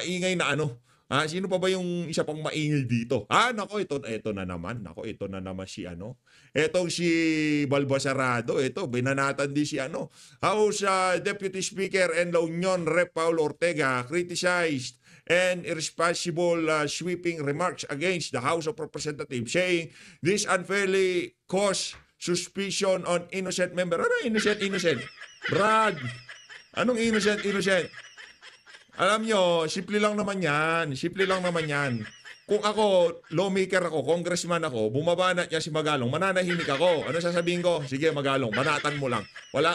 maingay na ano? Sino pa ba yung isa pang maingay dito? Nako, ito na naman. Nako, ito na naman si ano. Etong si Balbasarado, ito, binanatan din si ano. House Deputy Speaker and La Union Rep. Paulo Ortega criticized and irresponsible sweeping remarks against the House of Representatives, saying this unfairly caused suspicion on innocent member. Ano innocent? Brad, anong innocent? Alam nyo, simple lang naman yan. Kung ako, lawmaker ako, congressman ako, bumabanat niya si Magalong, mananahimik ako. Ano sasabihin ko? Sige Magalong, banatan mo lang.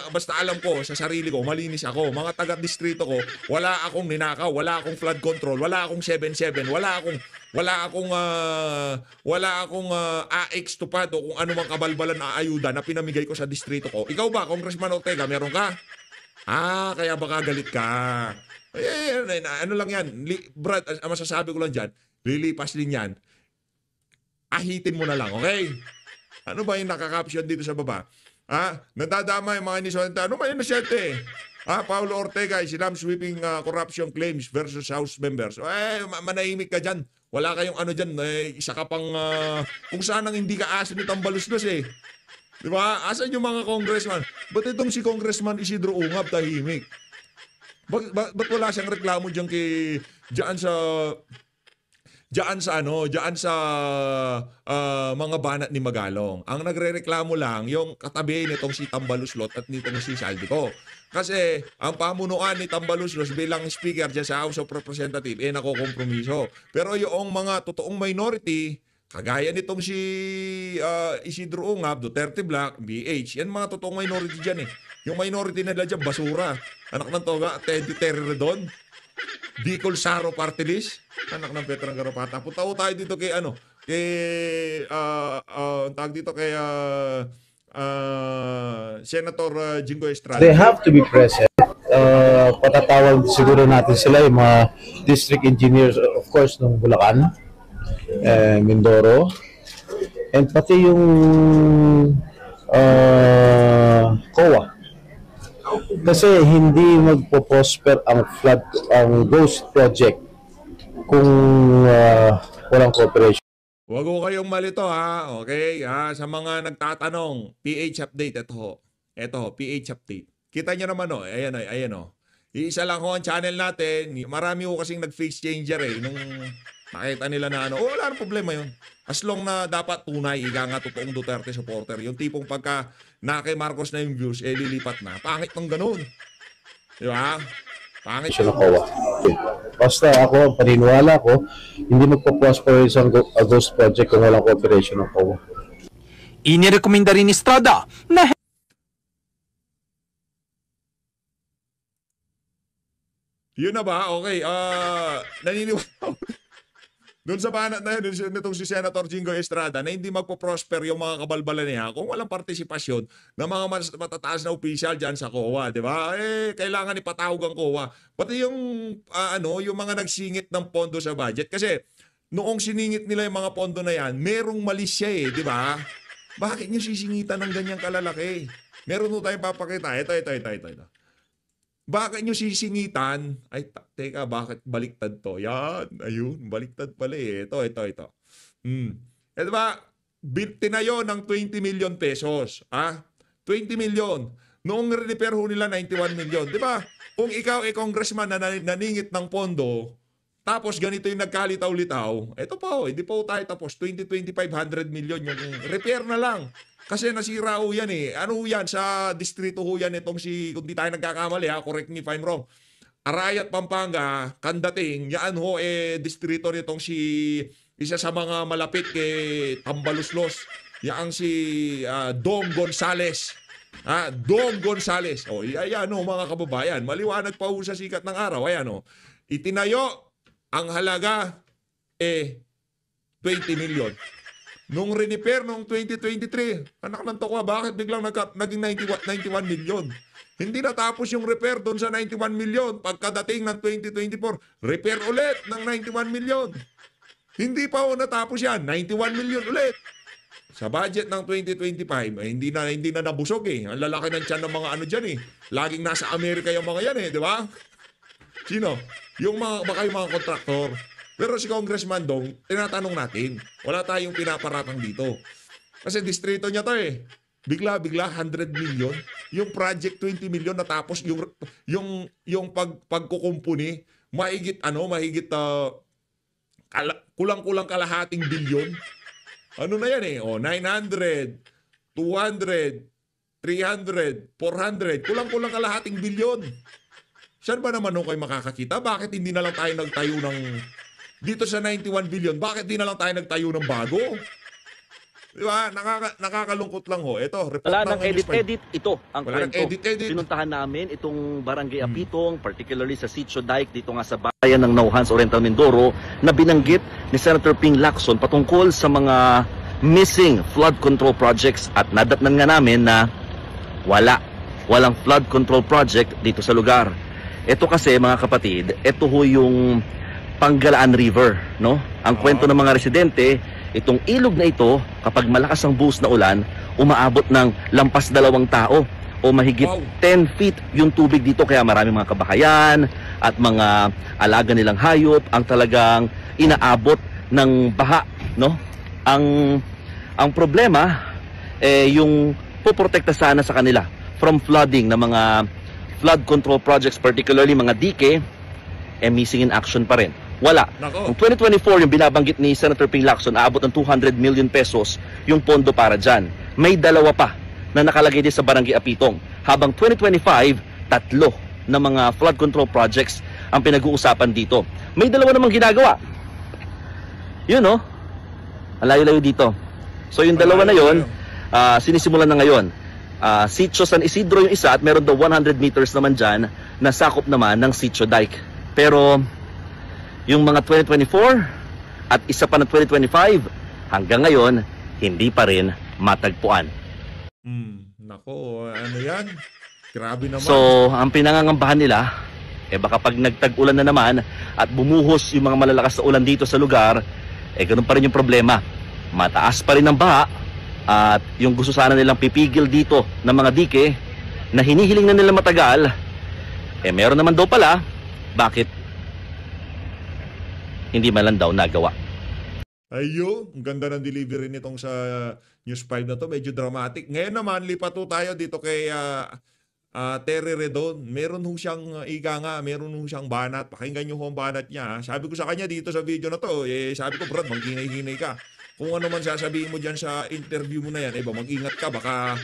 Basta alam ko, sa sarili ko, malinis ako. Mga taga-distrito ko, wala akong ninakaw, wala akong flood control, wala akong 7-7, wala akong AX tupad o kung ano mang kabalbalan na ayuda na pinamigay ko sa distrito ko. Ikaw ba, Congressman Ortega, meron ka? Kaya baka galit ka. Ano lang yan, Brad, masasabi ko lang dyan, lilipas din yan. Ahitin mo na lang, okay? Ano ba yung nakakapsyon dito sa baba? Nadadama yung mga inisente. Ano ba yung inisente? Paulo Ortega, Islam sweeping corruption claims versus House members. Manahimik ka dyan. Wala kayong ano dyan. Isa ka pang, kung saan ang hindi ka asin ni Tambaluslos eh. Diba? Asan yung mga congressman? Ba't itong si Congressman Isidro Ungab tahimik? Ba't wala siyang reklamo diyan sa mga banat ni Magalong. Ang nagrereklamo lang yung katabi nitong si Tambaluslot at nitong si Saldico. Kasi ang pamunuan ni Tambaluslos bilang speaker diyan sa House of Representatives nakokompromiso. Pero yung mga totoong minority, kagaya nitong si Isidro Ungab, Duterte Black, BH, yan mga totoong minority diyan eh. Yung minority nila dyan, basura. Anak ng toga, Teddy Terredon, Bicol Saro Party List, anak ng Petrang Garapata. Punta ko tayo dito kay Senator Jingo Estrada. They have to be present. Patatawag siguro natin sila yung mga district engineers, of course, ng Bulacan, Mindoro, and pati yung COA. Kasi hindi magpo-prosper ang ghost project kung walang cooperation. Huwag ko kayong malito okay? Sa mga nagtatanong, PH update ito PH update. Kita niyo naman ayan Iisa lang ho ang channel natin. Marami ho kasing nag-face changer nung nakita nila na wala nang problema 'yun. As long na dapat tunay, ika nga totoong Duterte supporter. Yung tipong pagka na kay Marcos na yung views, lilipat na. Pangit ng ganun. Di ba? Pangit ng COA. Basta ako, paniniwala ko, hindi magpo-prosper isang ghost project kung walang cooperation ng COA. Inirekomenda rin ni Estrada na yun na ba? Okay. Naniniwala doon sa banat na yun, nitong si Senator Jingo Estrada na hindi magpo-prosper yung mga kabalbalan niya kung walang partisipasyon ng mga matataas na opisyal dyan sa COA, di ba? Kailangan ipatawag ang COA. Pati yung, yung mga nagsingit ng pondo sa budget. Kasi noong siningit nila yung mga pondo na yan, merong mali siya di ba? Bakit nyo sisingitan ng ganyang kalalaki? Meron nyo tayong papakita. Ito. Bakit nyo sisingitan? Teka, bakit baliktad to? Yan, ayun, baliktad pala Ito. Ito ba, tinayo ng 20 million pesos. 20 million. Noong repair ho nila, 91 million. Di ba? Kung ikaw congressman na naningit ng pondo, tapos ganito yung nagkalitaw-litaw, ito pa hindi pa tayo tapos. 500 million yung repair na lang. Kasi nasira ho yan Ano ho yan? Sa distrito ho yan itong kung di tayo nagkakamali correct me if I'm wrong. Arayat, Pampanga, Kandating, yan ho distrito nitong isa sa mga malapit kay Tambaluslos. Yan si Dong Gonzales. Dong Gonzales. Ayan mga kababayan. Maliwanag pa ho sa sikat ng araw. Ayan Itinayo ang halaga 20 million. Nung repair noong 2023, anak ng tokwa, bakit biglang naging 91 million? Hindi natapos yung repair doon sa 91 million. Pagkadating ng 2024, repair ulit ng 91 million. Hindi pa natapos yan. 91 million ulit. Sa budget ng 2025, hindi na nabusog Ang lalaki ng tiyan ng mga dyan Laging nasa Amerika yung mga yan di ba? Sino? Baka yung mga kontraktor. Pero si Congressman Dong, tinatanong natin. Wala tayong pinaparatang dito. Kasi distrito niya to eh. Bigla 100 million. Yung project 20 million natapos yung pagkukumpuni, mahigit kulang-kulang kalahating bilyon. Ano na yan eh? 900, 200, 300, 400, kulang-kulang kalahating bilyon. Saan ba naman kayo makakakita? Bakit hindi na lang tayo nagtayo ng dito sa 91 billion? Bakit hindi na lang tayo nagtayo ng bago? Di ba? Nakakalungkot lang ho. Ito, report Wala ng nang edit-edit. Ito ang Wala nang kwento. edit-edit. Pinuntahan namin itong Barangay Apitong, particularly sa Sitio Dike, dito nga sa bayan ng Nauhans, Oriental Mindoro, na binanggit ni Senator Ping Lacson patungkol sa mga missing flood control projects at nadatnan nga namin na walang flood control project dito sa lugar. Ito kasi mga kapatid, ito ho yung Panggalaan River, no? Ang kwento ng mga residente, itong ilog na ito, kapag malakas ang buhos na ulan, umaabot ng lampas 2 tao o mahigit 10 feet yung tubig dito. Kaya maraming mga kabahayan at mga alaga nilang hayop ang talagang inaabot ng baha, no? Ang problema yung poprotekta sana sa kanila from flooding na mga flood control projects, particularly mga dike, missing in action pa rin. Wala. Nako. Noong 2024, yung binabanggit ni Senator Ping Lacson, aabot ng 200 million pesos yung pondo para dyan. May 2 pa na nakalagay din sa Barangay Apitong. Habang 2025, 3 na mga flood control projects ang pinag-uusapan dito. May 2 namang ginagawa. Yun, no? Ang layo-layo dito. So yung 2 na yun, sinisimulan na ngayon. Sitio San Isidro yung isa at meron daw 100 meters naman dyan na sakop naman ng Sitio Dike. Pero yung mga 2024 at isa pa na 2025 hanggang ngayon hindi pa rin matagpuan. Nako, ano yan? Grabe naman. So ang pinangangambahan nila baka pag nagtag-ulan na naman at bumuhos yung mga malalakas na ulan dito sa lugar, ganun pa rin yung problema. Mataas pa rin ang baha at yung gusto sana nilang pipigil dito ng mga dike na hinihiling na nila matagal, meron naman daw pala. Bakit hindi man lang daw nagawa? Ayo, ang ganda ng delivery nitong sa News 5 na to. Medyo dramatic. Ngayon naman, lipat po tayo dito kay Terry Redon. Meron ho siyang meron ho siyang banat. Pakinggan nyo ho ang banat niya. Sabi ko sa kanya dito sa video na to, sabi ko, Brad, maghinay-hinay ka. Kung ano man sasabihin mo dyan sa interview mo na yan, mag-ingat ka. Baka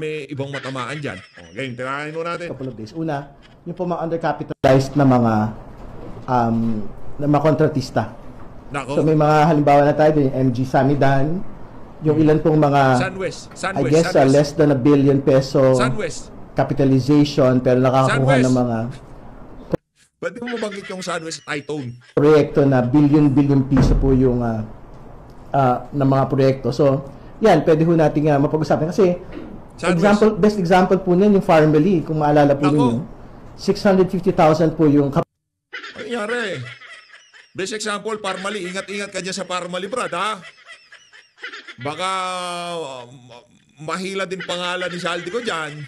may ibang matamaan dyan. Okay, tirahin mo natin. Couple of days. Una, yung po mga undercapitalized na mga kontratista. Nako. So may mga halimbawa na tayo, yung MG Samidan, yung ilan pong mga Sunwest. I guess less than $1 billion peso Sunwest. capitalization pero nakakakuha Sunwest. ng mga Pwede mo mabanggit yung Sunwest Titone? proyekto na billion piso po yung na mga proyekto. So, yan, pwede ho natin mapag-usapan kasi best example po niyan yung Farmally, kung maalala po niyo. 650,000 po yung Ano nangyari? Best example, Parmali. Ingat-ingat ka dyan sa Parmali, Brad, ha? Baka mahila din pangalan ni Saldi ko dyan.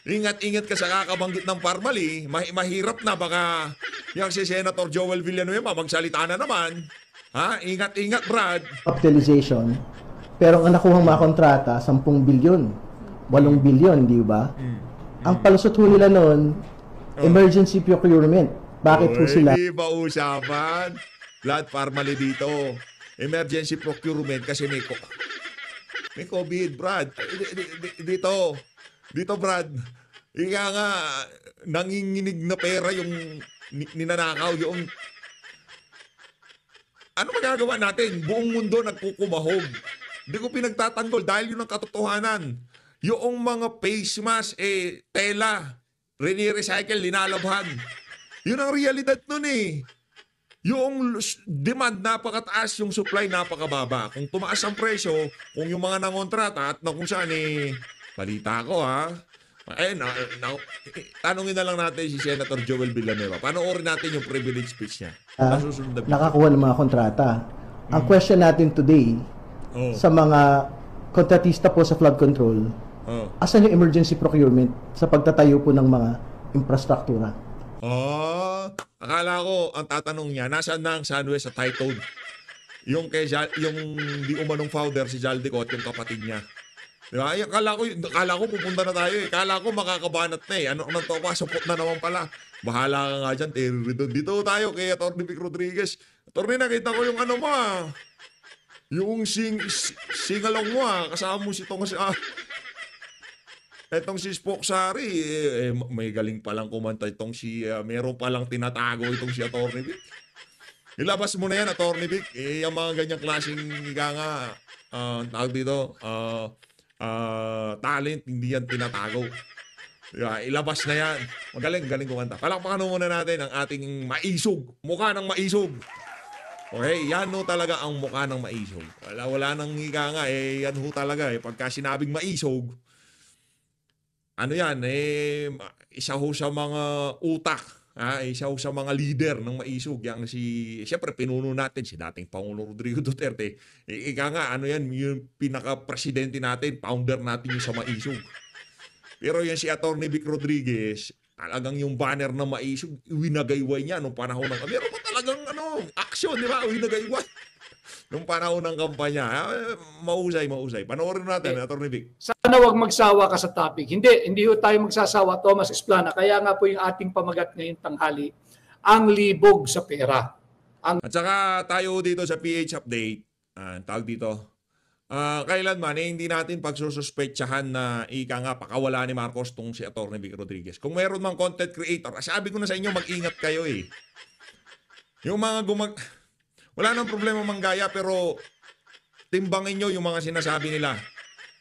Ingat-ingat ka sa kakabanggit ng Parmali. Mahirap na, baka yung si Senator Joel Villanueva magsalita na naman. Ha? Ingat-ingat, Brad. capitalization. Pero ang nakuhang mga kontrata, 10 bilyon, 8 bilyon, di ba? Ang palusot ho nila noon, emergency procurement. Bakit po sila? Hindi ba usapan? Blood Parmali dito. Emergency procurement kasi may COVID, Brad. Dito, Brad. Ika nga, nanginginig na pera yung ninanakaw yung... Ano magagawa natin? Buong mundo nagkukumahog. Hindi ko pinagtatanggol dahil yun ang katotohanan. Yung mga face mask, tela, recycle, linalabhan. Yun ang realidad nun eh. Yung demand napakataas, yung supply napakababa. Kung tumaas ang presyo, kung yung mga nangontrata at na kung saan balita ko ha. Tanungin na lang natin si Senator Joel Villanueva. Panoorin natin yung privilege speech niya. Nakakuha ng mga kontrata. Ang question natin today sa mga kontratista po sa flood control, asan yung emergency procurement sa pagtatayo po ng mga infrastruktura? Akala ko, ang tatanong niya, nasaan na ang sandwich sa Tycoon? Yung di umanong founder, si Jaldecott, yung kapatid niya. Di ba? Ay, akala ko pupunta na tayo eh. Akala ko makakabanat na eh. Ano to pa? Support na naman pala. Bahala ka nga dyan, Terry. Dito tayo kay Atty. Vic Rodriguez. Atty. Nakita ko yung ano mo ah. Yung singalong mo ah. Kasama mo si etong si Spock Sari, may galing palang kumanta itong meron palang tinatago itong si Atty. Vic. Ilabas mo na yan, Atty. Vic. Yung mga ganyang klaseng tawag dito, talent, hindi yan tinatago. Diba? Ilabas na yan. Magaling kumanta. Palakpakan muna natin ang ating maisog. Mukha ng maisog. Okay, yan ho talaga ang mukha ng maisog. Wala nang higa nga, yan ho talaga. Pagka sinabing maisog, ano yan, isa ho sa mga utak, isa ho sa mga leader ng maisog. Siyempre, pinuno natin si dating Pangulo Rodrigo Duterte. Ika nga, ano yan, yung pinaka-presidente natin, founder natin yung sa maisog. Pero yan si Atty. Vic Rodriguez, talagang yung banner na maisog, winagayway niya nung panahon ng... Meron pa talagang action, di ba? Winagayway. Nung panahon ng kampanya. Mahusay. Panoorin natin, Atty. Vic. Sana wag magsawa ka sa topic. Hindi ho tayo magsasawa, Thomas Esplana. Kaya nga po yung ating pamagat ngayong tanghali, ang libog sa pera. At saka tayo dito sa PH Update, tawag dito, kailanman hindi natin pagsususpetsahan na pakawala ni Marcos tong si Atty. Vic Rodriguez. Kung meron mang content creator, sabi ko na sa inyo, mag-ingat kayo eh. Yung mga wala nang problema manggaya, pero timbangin nyo yung mga sinasabi nila.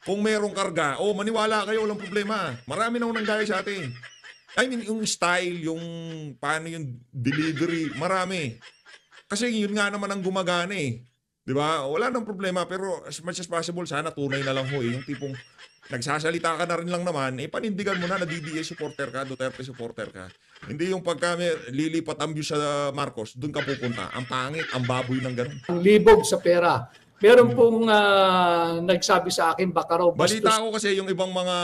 Kung merong karga, maniwala kayo, walang problema. Marami na nanggaya sa atin. I mean, yung style, yung paano yung delivery, marami. Kasi yun nga naman ang gumagana eh. Di ba? Wala nang problema, pero as much as possible, sana tunay na lang ho eh. Yung tipong nagsasalita ka na rin lang naman, panindigan mo na DDS supporter ka, Duterte supporter ka. Hindi yung pagka lilipat ang view sa Marcos, doon ka pupunta. Ang pangit, ang baboy ng ganun. Ang libog sa pera. Meron pong nagsabi sa akin, baka raw bastos. Balita ko kasi yung ibang mga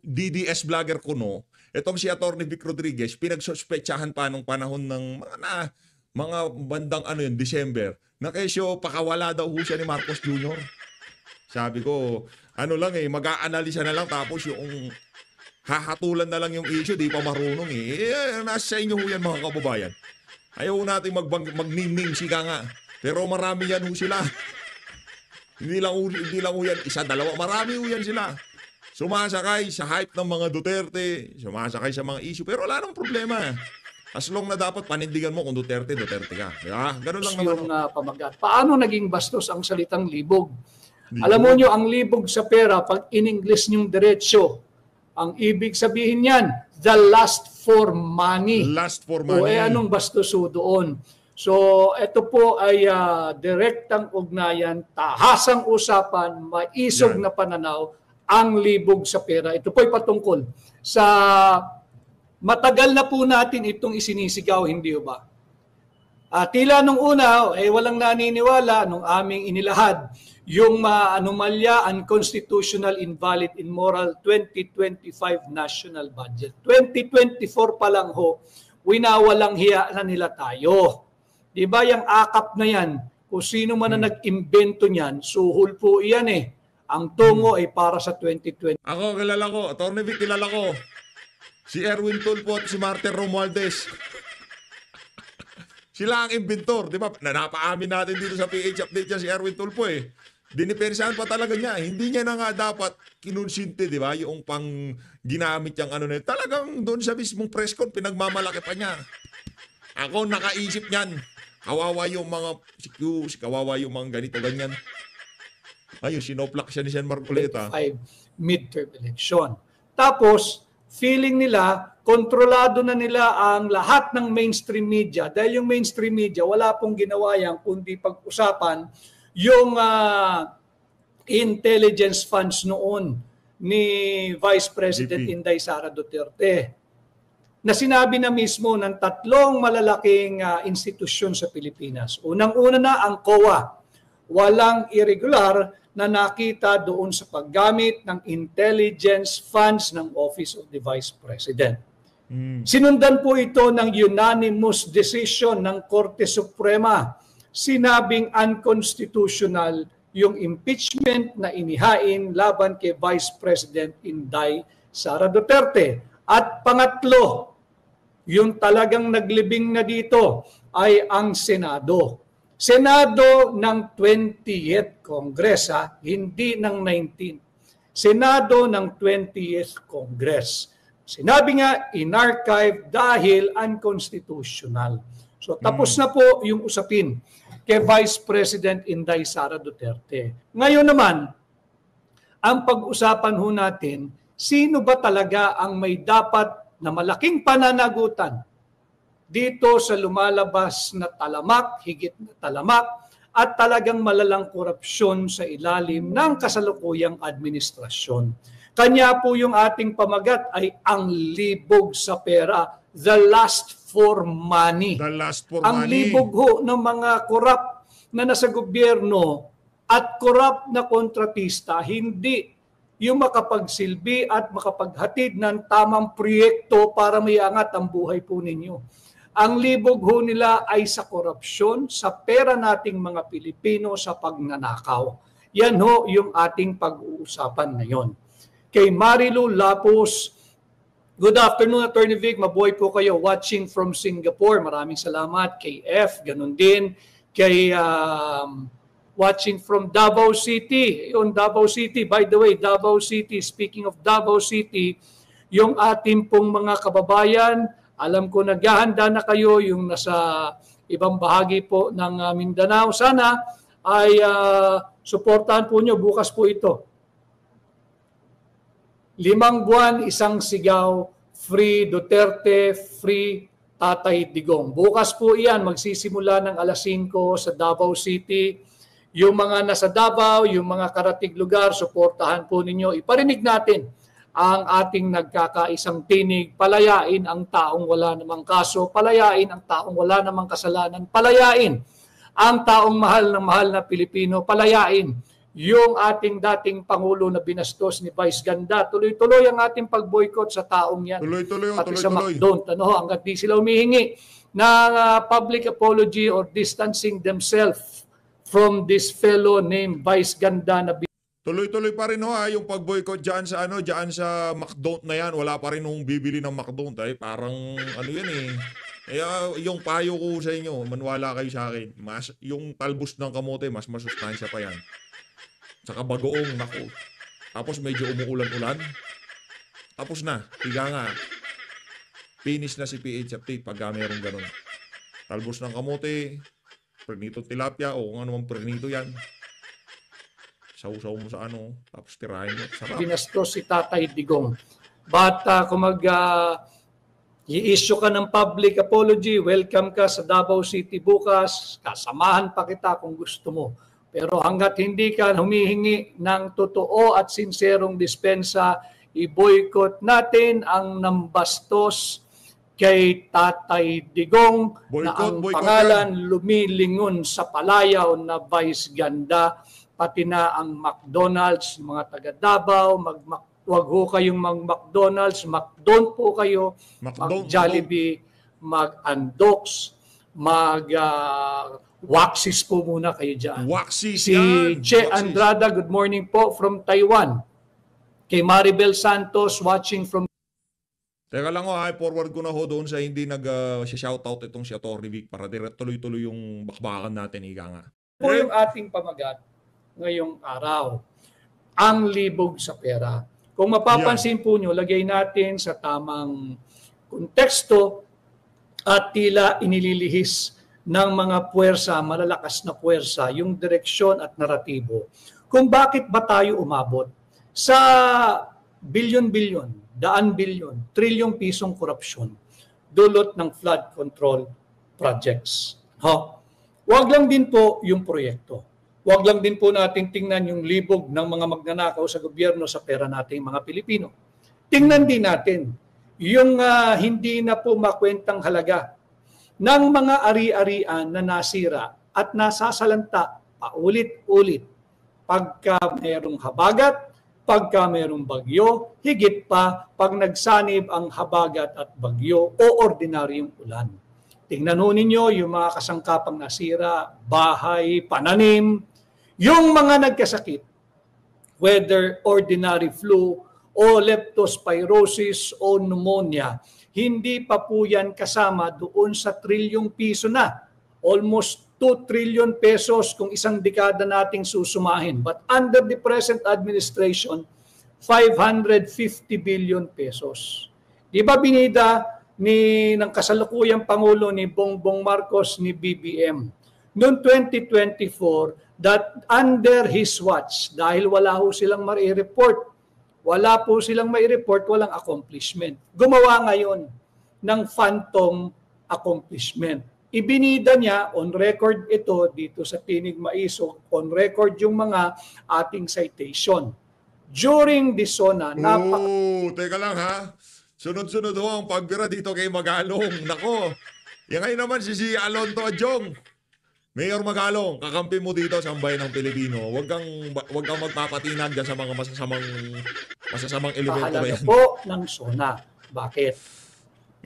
DDS vlogger kuno, itong si Atty. Vic Rodriguez, pinagsuspetsahan pa nung panahon ng mga bandang December, na kesyo pakawala daw ho siya ni Marcos Jr. Sabi ko, mag-aanalisa na lang tapos yung hahatulan na lang yung issue, di pa marunong nasa inyo ho yan mga kababayan. Ayaw natin mag-name sika nga. Pero marami yan ho sila. Hindi lang ho yan, isa, dalawa, marami ho yan sila. Sumasakay sa hype ng mga Duterte, sumasakay sa mga issue, pero wala nang problema. As long na dapat panindigan mo kung Duterte ka. Diba? Ganun lang naman. Yung pamagat. Paano naging bastos ang salitang libog? Alam mo nyo, ang libog sa pera, pag in-English nyong diretsyo, ang ibig sabihin yan, the lust for money. Lust for money. Anong bastos doon? So, ito po ay direktang ugnayan, tahasang usapan, maisog na pananaw, ang libog sa pera. Ito po ay patungkol sa matagal na po natin itong isinisigaw, hindi ba? Tila nung una, walang naniniwala nung aming inilahad yung anomalya, unconstitutional, invalid, immoral 2025 national budget. 2024 pa lang ho, winawalang hiya na nila tayo. Di ba yung akap na yan, kung sino man na nag-imbento niyan, suhol po iyan eh. Ang tungo ay para sa 2020. Ako, kilala ko. Atty. Vic, kilala ko. Si Erwin Tulfo at si Martin Romualdez. Sila ang inventor. Di ba? Napaamin natin dito sa PH Update niya si Erwin Tulfo eh. Dinipensahan pa talaga niya. Hindi niya na nga dapat kinonsinte, di ba? Yung pang ginamit yung na talagang doon sa mismong press con, pinagmamalaki pa niya. Ako nakaisip niyan. Kawawa yung mga kawawa yung mga ganito, ganyan. Ayun, sinoplak siya ni Sen Marcoleta. Midterm election. Tapos, feeling nila, kontrolado na nila ang lahat ng mainstream media. Dahil yung mainstream media, wala pong ginawa yan, kundi pag-usapan yung intelligence funds noon ni Vice President Inday Sara Duterte, na sinabi na mismo ng tatlong malalaking institusyon sa Pilipinas. Unang-una na ang COA. Walang irregular na nakita doon sa paggamit ng intelligence funds ng Office of the Vice President. Sinundan po ito ng unanimous decision ng Korte Suprema. Sinabing unconstitutional yung impeachment na inihain laban kay Vice President Inday Sara Duterte. At pangatlo, yung talagang naglibing na dito ay ang Senado. Senado ng 20th Congress, hindi ng 19th. Senado ng 20th Congress. Sinabi nga, in-archive dahil unconstitutional. So tapos na po yung usapin kay Vice President Inday Sara Duterte. Ngayon naman, ang pag-usapan ho natin, sino ba talaga ang may dapat na malaking pananagutan dito sa lumalabas na talamak, higit na talamak, at talagang malalang korupsyon sa ilalim ng kasalukuyang administrasyon. Kanya po yung ating pamagat ay ang libog sa pera, the lust for money. The lust for ang money. libog ho ng mga korap na nasa gobyerno at korap na kontratista, hindi yung makapagsilbi at makapaghatid ng tamang proyekto para maiangat ang buhay po ninyo. Ang libog ho nila ay sa korupsyon, sa pera nating mga Pilipino, sa pagnanakaw. Yan ho yung ating pag-uusapan ngayon. Kay Marilu Lapus, good afternoon, Attorney Vic. Mabuhay po kayo watching from Singapore. Maraming salamat. Kay F, ganun din. Kay watching from Davao City. Yun, Davao City. By the way, Davao City, speaking of Davao City, yung ating pong mga kababayan, alam ko naghahanda na kayo yung nasa ibang bahagi po ng Mindanao. Sana ay suportahan po nyo. Bukas po ito. 5 buwan, isang sigaw, free Duterte, free Tatay Digong. Bukas po iyan, magsisimula ng alas 5 sa Davao City. Yung mga nasa Davao, yung mga karatig lugar, suportahan po ninyo. Iparinig natin ang ating nagkakaisang tinig. Palayain ang taong wala namang kaso. Palayain ang taong wala namang kasalanan. Palayain ang taong mahal na Pilipino. Palayain yung ating dating Pangulo na binastos ni Vice Ganda. Tuloy-tuloy ang ating pag-boycott sa taong yan. Tuloy-tuloy. Pati sa McDonald's. Hanggat di sila humihingi ng public apology or distancing themselves from this fellow named Vice Ganda na Tuloy-tuloy pa rin yung pag-boycott diyan sa diyan sa McDonald's na yan. Wala pa rin nung bibili ng McDonald's. Parang yan eh. Kaya yung payo ko sa inyo, manwala kayo sa akin. Yung talbos ng kamote, mas masustansya pa yan. Saka bagoong, naku. Tapos medyo umuulan-ulan. Tapos na, higa nga. Finish na si PH Update pag mayroong ganun. Talbos ng kamote, pernito tilapia, o kung ano man pernito yan. Sausaw mo sa tapos tirahin mo. Sarap. binastos si Tatay Digong. But kung i-issue ka ng public apology, welcome ka sa Davao City bukas, kasamahan pa kita kung gusto mo. Pero hanggat hindi ka humihingi ng totoo at sinserong dispensa, i-boycott natin ang nambastos kay Tatay Digong na ang pangalan lumilingon sa palayaw na Vice Ganda, pati na ang McDonald's, mga taga Davao, wag ho kayong mag-McDonald's, McDonald's po kayo, mag-Jollibee, mag-Andox, Waxis po muna kayo dyan. Waxis si Che Andrada, good morning po from Taiwan. Kay Maribel Santos, watching from... Teka lang forward ko na doon sa hindi nag-shoutout itong si Atty. Vic para tuloy-tuloy yung bakbakan natin, ika nga. Po yung ating pamagat ngayong araw, ang libog sa pera. Kung mapapansin po nyo, lagay natin sa tamang konteksto at tila inililihis ng mga puwersa, malalakas na puwersa, yung direksyon at naratibo. Kung bakit ba tayo umabot sa bilyon-bilyon, daan-bilyon, trilyong pisong korupsyon dulot ng flood control projects. Huwag lang din po yung proyekto. Huwag lang din po natin tingnan yung libog ng mga magnanakaw sa gobyerno sa pera nating mga Pilipino. Tingnan din natin yung hindi na po makwentang halaga ng mga ari-arian na nasira at nasasalanta paulit-ulit pagka mayroong habagat, pagka mayroong bagyo, higit pa pag nagsanib ang habagat at bagyo o ordinaryong ulan. Tingnan ho ninyo yung mga kasangkapang nasira, bahay, pananim, yung mga nagkasakit, whether ordinary flu o leptospirosis o pneumonia, hindi pa po yan kasama doon sa trilyong piso na. Almost 2 trillion pesos kung isang dekada nating susumahin. But under the present administration, 550 billion pesos. Di ba binida ng kasalukuyang Pangulo ni Bongbong Marcos ni BBM noong 2024 that under his watch, dahil wala ho silang mai-report, walang accomplishment. Gumawa ngayon ng phantom accomplishment. Ibinida niya, on record ito dito sa Tinig Maisog, on record yung mga ating citation. During the SONA, Teka lang ha. Sunod-sunod ho ang pagbira dito kay Magalong. Nako, yan ngayon naman si Alonto Adjong. Mayor Magalong, kakampi mo dito sa bayan ng Pilipino. Huwag kang magpapatinag dyan sa mga masasamang elemento na Pahalaga yan. po ng SONA. Bakit?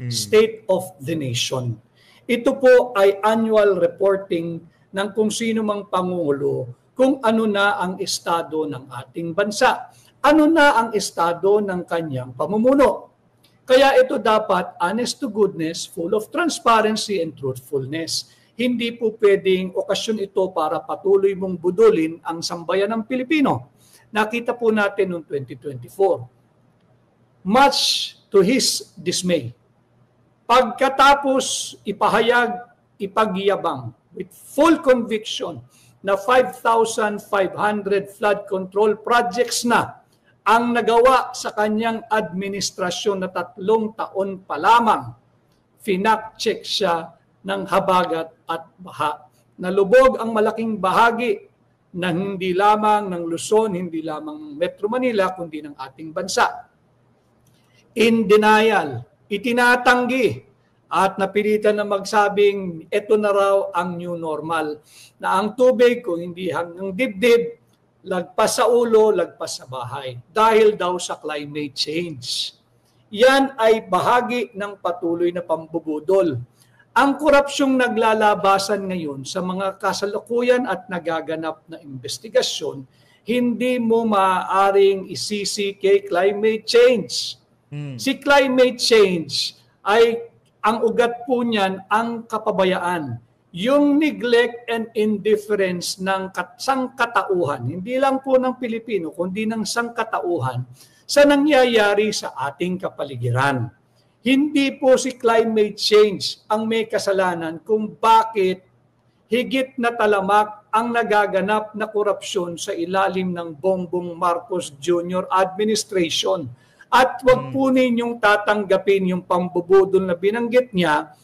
State of the Nation. Ito po ay annual reporting ng kung sino mang Pangulo kung ano na ang estado ng ating bansa. Ano na ang estado ng kanyang pamumuno. Kaya ito dapat honest to goodness, full of transparency and truthfulness. Hindi po pwedeng okasyon ito para patuloy mong budulin ang sambayan ng Pilipino. Nakita po natin noong 2024. Much to his dismay, pagkatapos ipagyabang with full conviction na 5,500 flood control projects na ang nagawa sa kanyang administrasyon na 3 taon pa lamang, finak-check siya ng habagat at baha. Nalubog ang malaking bahagi ng hindi lamang ng Luzon, hindi lamang Metro Manila, kundi ng ating bansa. In denial, itinatanggi at napilitan na magsabing ito na raw ang new normal. Na ang tubig kung hindi hanggang dibdib, lagpas sa ulo, lagpas sa bahay. Dahil daw sa climate change. Yan ay bahagi ng patuloy na pambubudol. Ang korupsyong naglalabasan ngayon sa mga kasalukuyan at nagaganap na investigasyon, hindi mo maaaring isisi kay climate change. Si climate change ay ang ugat po niyan ang kapabayaan. Yung neglect and indifference ng sangkatauhan, hindi lang po ng Pilipino, kundi ng sangkatauhan sa nangyayari sa ating kapaligiran. Hindi po si climate change ang may kasalanan kung bakit higit na talamak ang nagaganap na korupsyon sa ilalim ng Bongbong Marcos Jr. administration. At wag po ninyong tatanggapin yung pambubudol na binanggit niya.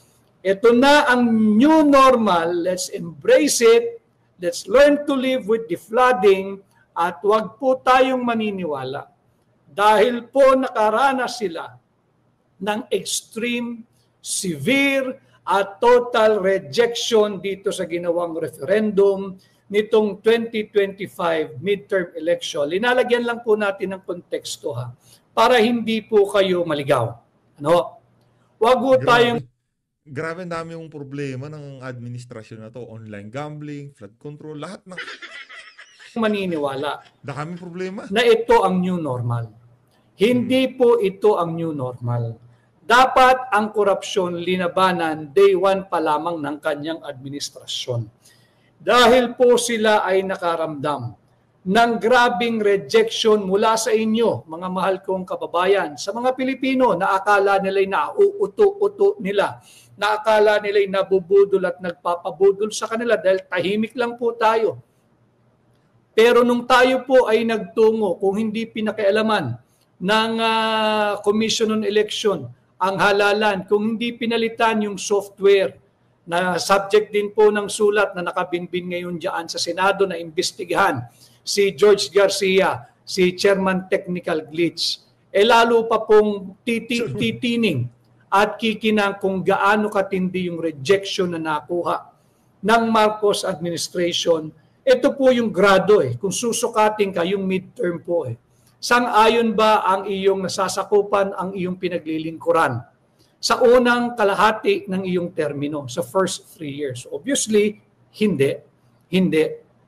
Ito na ang new normal. Let's embrace it. Let's learn to live with the flooding. At wag po tayong maniniwala. Dahil po nakaranas sila ng extreme, severe, at total rejection dito sa ginawang referendum nitong 2025 midterm election. Linalagyan lang po natin ng konteksto ha, para hindi po kayo maligaw. Ano? Wag po tayong... Grabe dami yung problema ng administrasyon na to. Online gambling, flood control, lahat ng... maniniwala. Daming problema. Na ito ang new normal. Hindi po ito ang new normal. Dapat ang korupsyon linabanan day 1 pa lamang ng kanyang administrasyon. Dahil po sila ay nakaramdam ng grabing rejection mula sa inyo, mga mahal kong kababayan, sa mga Pilipino na akala nila'y nauuto-uto nila, na akala nila'y nabubudol at nagpapabudol sa kanila dahil tahimik lang po tayo. Pero nung tayo po ay nagtungo, kung hindi pinakialaman ng Commission on Election, ang halalan, kung hindi pinalitan yung software na subject din po ng sulat na nakabinbin ngayon dyan sa Senado na imbestigahan, si George Garcia, si Chairman Technical Glitch, lalo pa pong titining at kikinang kung gaano katindi yung rejection na nakuha ng Marcos administration. Ito po yung grado kung susukatin ka yung midterm po Sang-ayon ba ang iyong nasasakupan, ang iyong pinaglilingkuran sa unang kalahati ng iyong termino, sa first 3 years? Obviously, hindi. Hindi.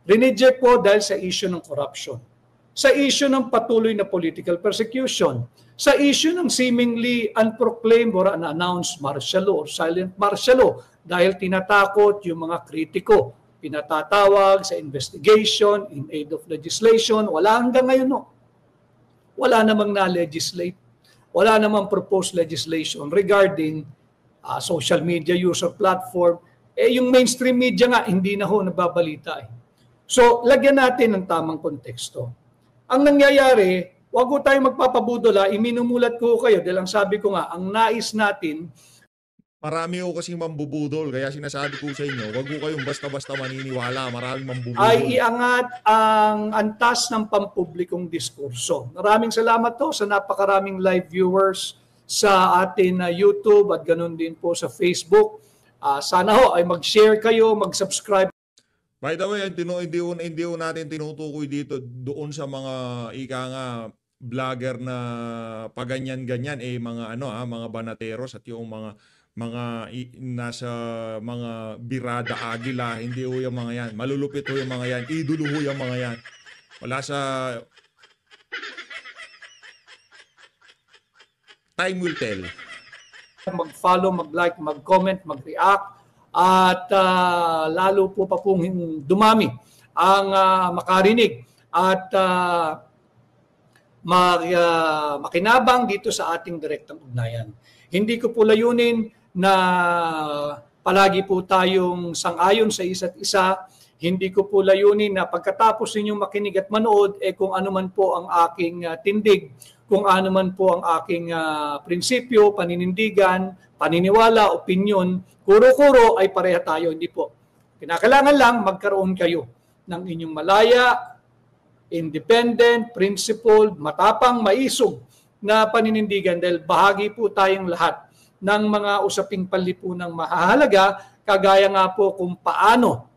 Rineject po dahil sa issue ng corruption, sa issue ng patuloy na political persecution, sa issue ng seemingly unproclaimed or unannounced martial law or silent martial law dahil tinatakot yung mga kritiko, pinatatawag sa investigation in aid of legislation. Wala hanggang ngayon, no? Wala namang na-legislate. Wala namang proposed legislation regarding social media user platform. Yung mainstream media nga, hindi na ho nababalita. So, lagyan natin ng tamang konteksto. Ang nangyayari, huwag ko tayong magpapabudol. Iminumulat ko kayo dahil ang sabi ko nga, ang nais natin, Marami ko kasing mambubudol, kaya sinasabi ko sa inyo, wag ko kayong basta-basta maniniwala, maraming mambubudol. ay iangat ang antas ng pampublikong diskurso. Maraming salamat to sa napakaraming live viewers sa atin na YouTube at ganun din po sa Facebook. Sana ho ay mag-share kayo, mag-subscribe. By the way, hindi ko natin tinutukoy dito doon sa mga ika nga vlogger na paganyan-ganyan mga mga banateros at yung nasa mga birada agila, hindi ho yung mga yan. Malulupit ho yung mga yan. Idolo ho yung mga yan. Wala sa... Time will tell. Mag-follow, mag-like, mag-comment, mag-react at lalo po pa pong dumami ang makarinig at makinabang dito sa ating direktang ugnayan. Hindi ko po layunin na palagi po tayong sang-ayon sa isa't isa. Hindi ko po layunin na pagkatapos ninyong makinig at manood, kung ano man po ang aking tindig, kung ano man po ang aking prinsipyo, paninindigan, paniniwala, opinyon, kuro-kuro ay pareha tayo. Hindi po. Kinakailangan lang magkaroon kayo ng inyong malaya, independent, principled, matapang, maisog na paninindigan dahil bahagi po tayong lahat ng mga usaping panlipunang mahahalaga, kagaya nga po kung paano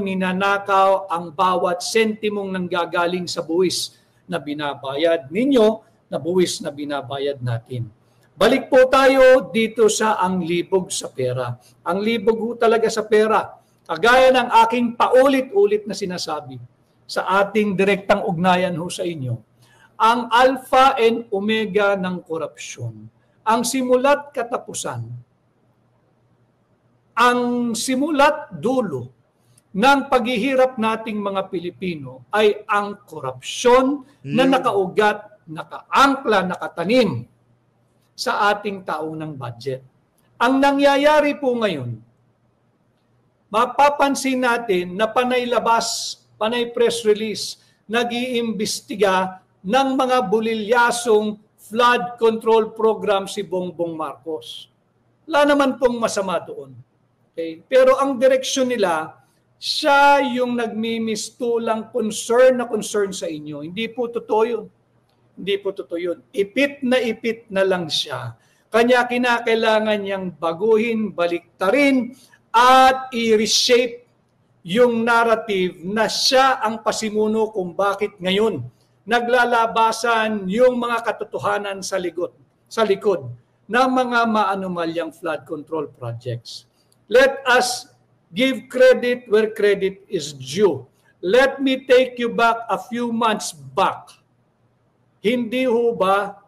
ninanakaw ang bawat sentimong nanggagaling sa buwis na binabayad ninyo, na buwis na binabayad natin. Balik po tayo dito sa ang libog sa pera. Ang libog ho talaga sa pera, kagaya ng aking paulit-ulit na sinasabi sa ating direktang ugnayan ho sa inyo, ang alpha and omega ng korupsyon, ang simulat katapusan, ang simulat dulo ng paghihirap nating mga Pilipino ay ang korupsyon na nakaugat, nakaangkla, nakatanim sa ating taunang budget. Ang nangyayari po ngayon, mapapansin natin na panay labas, panay press release, nag-iimbestiga ng mga bulilyasong flood control program si Bongbong Marcos. Wala naman pong masama doon. Okay? Pero ang direksyon nila, siya yung nagmimistulang concern sa inyo. Hindi po totoo yun. Hindi po totoo yun. Ipit na lang siya. Kanya kinakailangan niyang baguhin, baliktarin, at i-reshape yung narrative na siya ang pasimuno kung bakit ngayon naglalabasan yung mga katotohanan sa likod ng mga maanumalyang flood control projects. Let us give credit where credit is due. Let me take you back a few months back. Hindi ho ba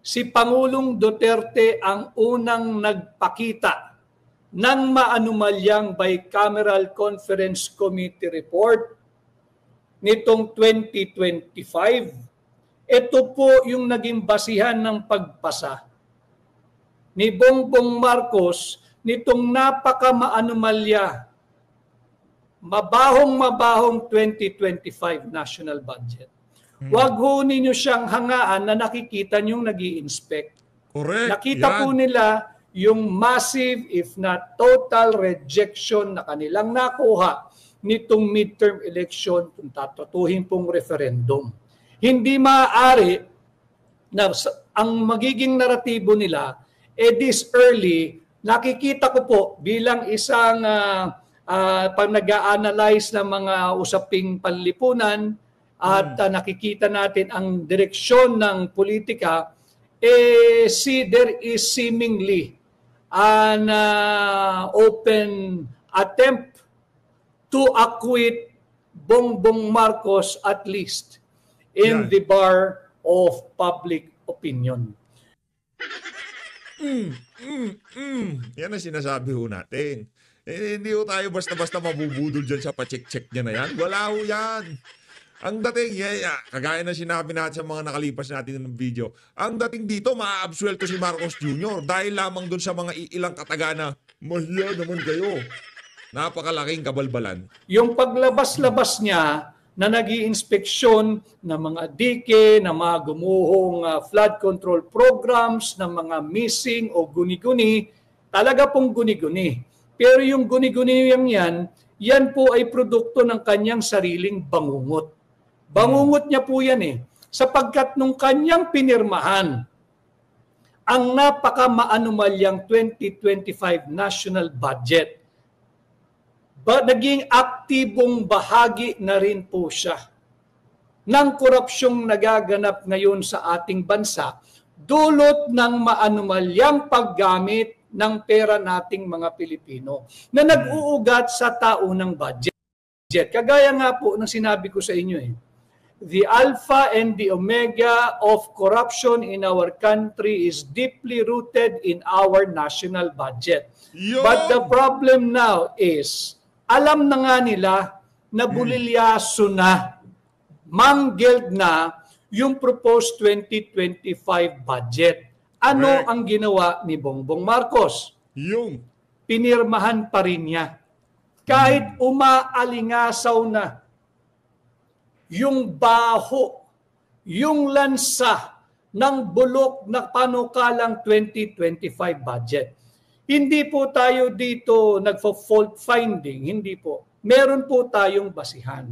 si Pangulong Duterte ang unang nagpakita ng maanumalyang bicameral conference committee report nitong 2025. Ito po yung naging basihan ng pagpasa ni Bongbong Marcos nitong napaka-maanumalya, mabahong 2025 national budget. Huwag ho ninyo siyang hangaan na nakikita niyong nag-i-inspect. Correct. Nakita po nila yung massive, if not total rejection na kanilang nakuha nitong midterm election kung tatutuhin pong referendum. Hindi maaari na ang magiging naratibo nila this early, nakikita ko po bilang isang pag nag-a-analyze ng mga usaping panlipunan, at nakikita natin ang direksyon ng politika, there is seemingly an open attempt to acquit Bongbong Marcos at least in the bar of public opinion. Yan ang sinasabi ho natin. Hindi ho tayo basta-basta mabubudol dyan sa pacheck-check niya na yan. Wala ho yan. Ang dating, kagaya na sinabi natin sa mga nakalipas natin ng video, ang dating dito, maa-absuelto si Marcos Jr. dahil lamang dun sa mga ilang katagana, mahiya naman kayo. Napakalaking kabalbalan. Yung paglabas-labas niya na nag-iinspeksyon ng mga dike, ng mga gumuhong flood control programs, ng mga missing o guni-guni, talaga pong guni-guni. Pero yung guni-guni yan po ay produkto ng kanyang sariling bangungot. Bangungot niya po yan sapagkat nung kanyang pinirmahan ang napaka-maanumalyang 2025 national budget, naging aktibong bahagi na rin po siya ng korupsyong nagaganap ngayon sa ating bansa dulot ng maanumalyang paggamit ng pera nating mga Pilipino na nag-uugat sa taunang budget. Kagaya nga po ng sinabi ko sa inyo the alpha and the omega of corruption in our country is deeply rooted in our national budget. But the problem now is, alam na nga nila na bulilyaso na, manggiled na yung proposed 2025 budget. Ano ang ginawa ni Bongbong Marcos? Yung Pinirmahan pa rin niya. Kahit umaalingasaw na yung baho, yung lansa ng bulok na panukalang 2025 budget. Hindi po tayo dito nagfo-fault finding, hindi po. Meron po tayong basihan.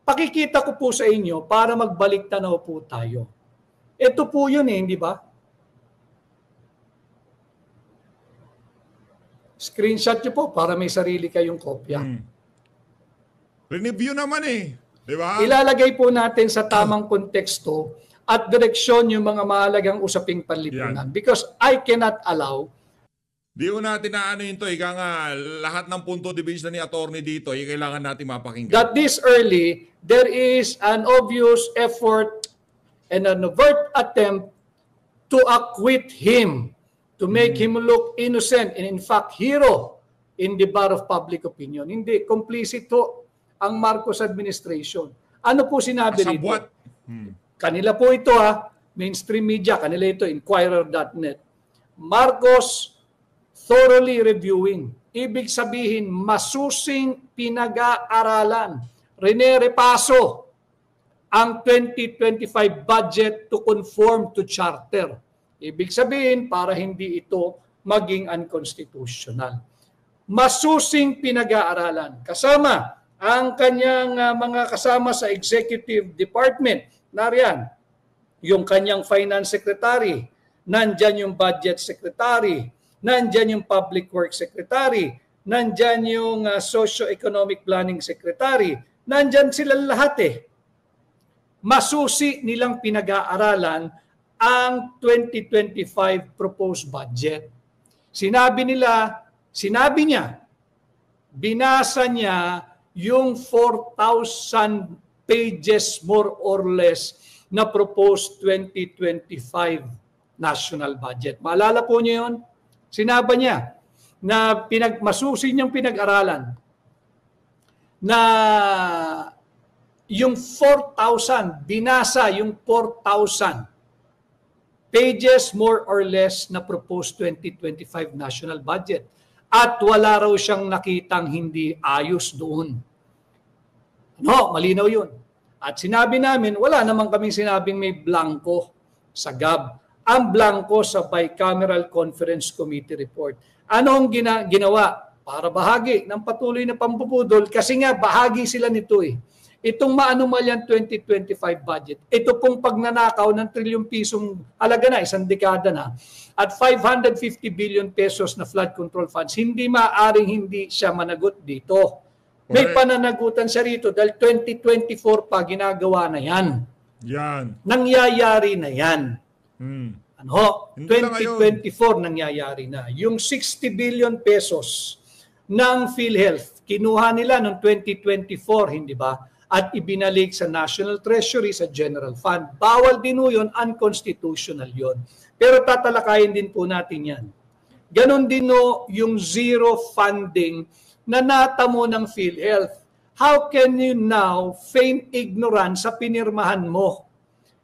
Pakikita ko po sa inyo para magbalik tanaw po tayo. Ito po yun hindi ba? Screenshot nyo po para may sarili kayong kopya. Review naman Diba? Ilalagay po natin sa tamang konteksto at direksyon yung mga mahalagang usaping panlipunan. Because I cannot allow. Di ko natin na ito, ika nga, lahat ng punto de vista ni attorney dito, kailangan natin mapakinggan. That this early, there is an obvious effort and an overt attempt to acquit him, to make him look innocent and in fact hero in the bar of public opinion. Hindi, complicit to ang Marcos administration. Ano po sinabi dito? Kanila po ito mainstream media, kanila ito, Inquirer.net. Marcos thoroughly reviewing. Ibig sabihin, masusing pinag-aaralan. Repaso ang 2025 budget to conform to charter. Ibig sabihin, para hindi ito maging unconstitutional. Masusing pinag-aaralan. Kasama ang kanyang mga kasama sa executive department. Nariyan, yung kanyang finance secretary, nandyan yung budget secretary, nandyan yung public works secretary, nandyan yung socio-economic planning secretary, nandyan sila lahat Masusi nilang pinag-aaralan ang 2025 proposed budget. Sinabi niya, binasa niya yung 4,000 pages more or less na proposed 2025 national budget. Maalala po niyo yun? Sinabi niya na masusi niyang pinag-aralan na yung 4,000, binasa yung 4,000 pages more or less na proposed 2025 national budget. At wala raw siyang nakitang hindi ayos doon. No, malinaw yun. At sinabi namin, wala naman kaming sinabing may blanco sa GAB. Ang blanco sa Bicameral Conference Committee report. Anong ginawa? Para bahagi ng patuloy na pambubudol kasi nga bahagi sila nito Itong maanumalyang 2025 budget, ito pong pagnanakaw ng trilyong pisong halaga na, isang dekada na, at 550 billion pesos na flood control funds, hindi maaaring hindi siya managot dito. May Correct. pananagutan siya rito dahil 2024 pa ginagawa na yan. Yan. Nangyayari na yan. Hmm. Ano? Hindi lang 2024 nangyayari na. Yung 60 billion pesos ng PhilHealth, kinuha nila noong 2024, hindi ba? At ibinalik sa National Treasury, sa General Fund. Bawal din po yun, unconstitutional yun. Pero tatalakayin din po natin yan. Ganon din no, yung zero funding na natamo ng PhilHealth. How can you now feign ignorance sa pinirmahan mo?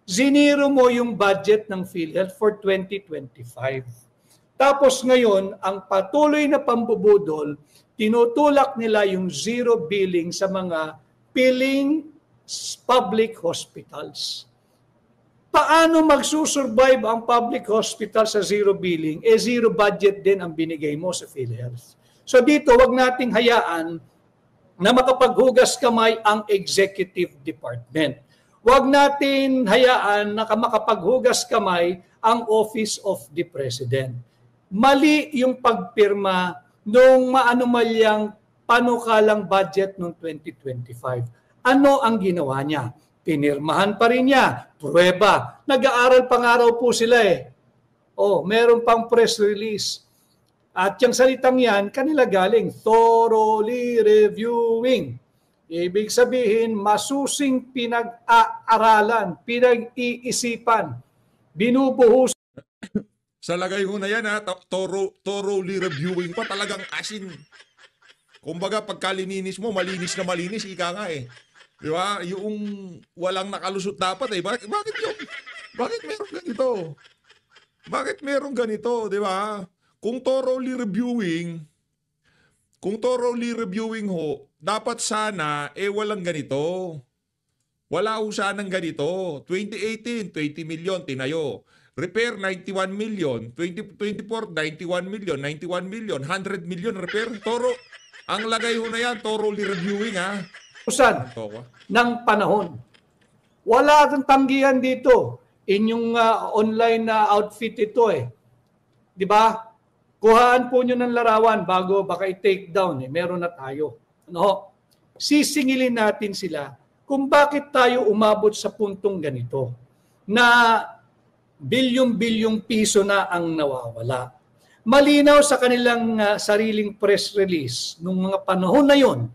Ziniro mo yung budget ng PhilHealth for 2025. Tapos ngayon, ang patuloy na pambubudol, tinutulak nila yung zero billing sa mga piling public hospitals. Paano magsusurvive ang public hospital sa zero billing? Zero budget din ang binigay mo sa PhilHealth. So dito, wag nating hayaan na makapaghugas kamay ang executive department. Wag natin hayaan na makapaghugas kamay ang Office of the President. Mali yung pagpirma nung maanumalyang panukalang budget noong 2025. Ano ang ginawa niya? Pinirmahan pa rin niya. Pruweba. Nag-aaral pang araw po sila eh. Oh, meron pang press release. At yung salitang yan, kanila galing, thoroughly reviewing. Ibig sabihin, masusing pinag-aaralan, pinag-iisipan, binubuhos. Sa lagay ko na yan ha, thoroughly reviewing pa talagang asin. Kumbaga pagkalininis mo, malinis na malinis, ika nga eh. Di ba? Yung walang nakalusot dapat eh. Bakit meron ganito? Bakit meron ganito, di ba? Kung thoroughly reviewing ho, dapat sana walang ganito. Wala ho sanang ganito. 2018, 20 million tinayo. Repair, 91 million. 2024, 91 million. 91 million. 100 million repair. Ang lagay ho na yan, thoroughly reviewing ha. Ng panahon. Wala kang tanggihan dito. Inyong online na outfit ito eh. Di ba? Kuhaan po nyo ng larawan bago baka i-take down. Meron na tayo. Ano? Sisingilin natin sila kung bakit tayo umabot sa puntong ganito na bilyong-bilyong piso na ang nawawala. Malinaw sa kanilang sariling press release nung mga panahon na yon,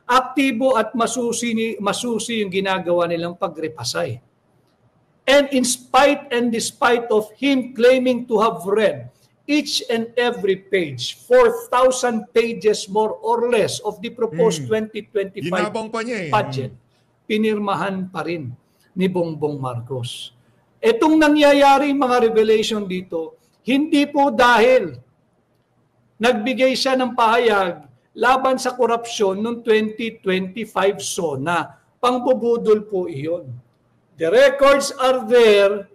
aktibo at masusi yung ginagawa nilang pagrepasay. And in spite and despite of him claiming to have read each and every page, 4,000 pages more or less of the proposed 2025 budget, pinirmahan pa rin ni Bongbong Marcos. Itong nangyayari mga revelation dito, hindi po dahil nagbigay siya ng pahayag laban sa korupsyon noong 2025 SONA. Pangbubudol po iyon. The records are there.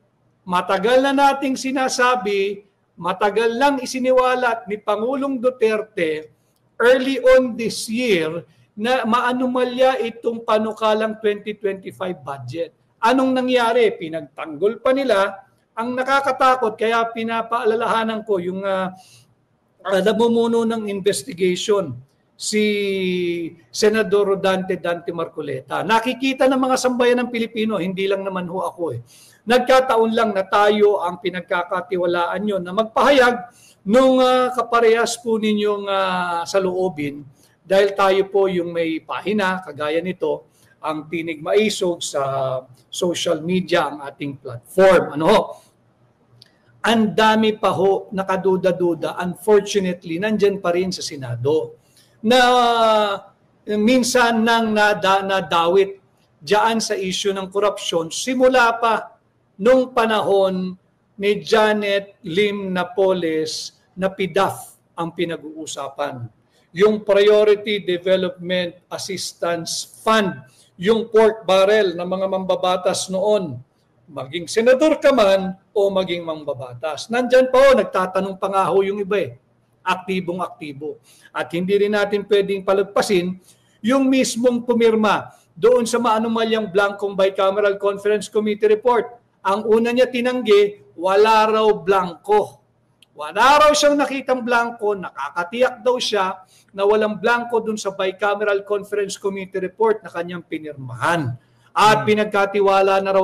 Matagal na nating sinasabi, matagal lang isiniwalat ni Pangulong Duterte early on this year na maanumalya itong panukalang 2025 budget. Anong nangyari? Pinagtanggol pa nila. Ang nakakatakot, kaya pinapaalalahanan ko yung namumuno ng investigation, si Senador Dante Marcoleta. Nakikita ng mga sambayan ng Pilipino, hindi lang naman ho ako eh. Nagkataon lang na tayo ang pinagkakatiwalaan nyo na magpahayag nung kaparehas po ninyong saloobin dahil tayo po yung may pahina, kagaya nito, ang Tinig Maisog sa social media, ang ating platform. Ano ho? Ang dami pa ho nakaduda-duda. Unfortunately, nandyan pa rin sa Senado na minsan nang nadawit diyan sa issue ng korupsyon simula pa nung panahon ni Janet Lim Napoles na PDAF ang pinag-uusapan. Yung Priority Development Assistance Fund, yung pork barrel ng mga mambabatas noon, maging senador ka man o maging mambabatas. Nandyan pa ho, nagtatanong pa nga ho yung iba eh. Aktibong-aktibo. At hindi rin natin pwedeng palagpasin yung mismong pumirma doon sa maanumalyang blankong Bicameral Conference Committee report. Ang una niya tinanggi, wala raw blanko. Wala raw siyang nakitang blanco, nakakatiyak daw siya na walang blanco dun sa Bicameral Conference Committee report na kanyang pinirmahan. At pinagkatiwala na raw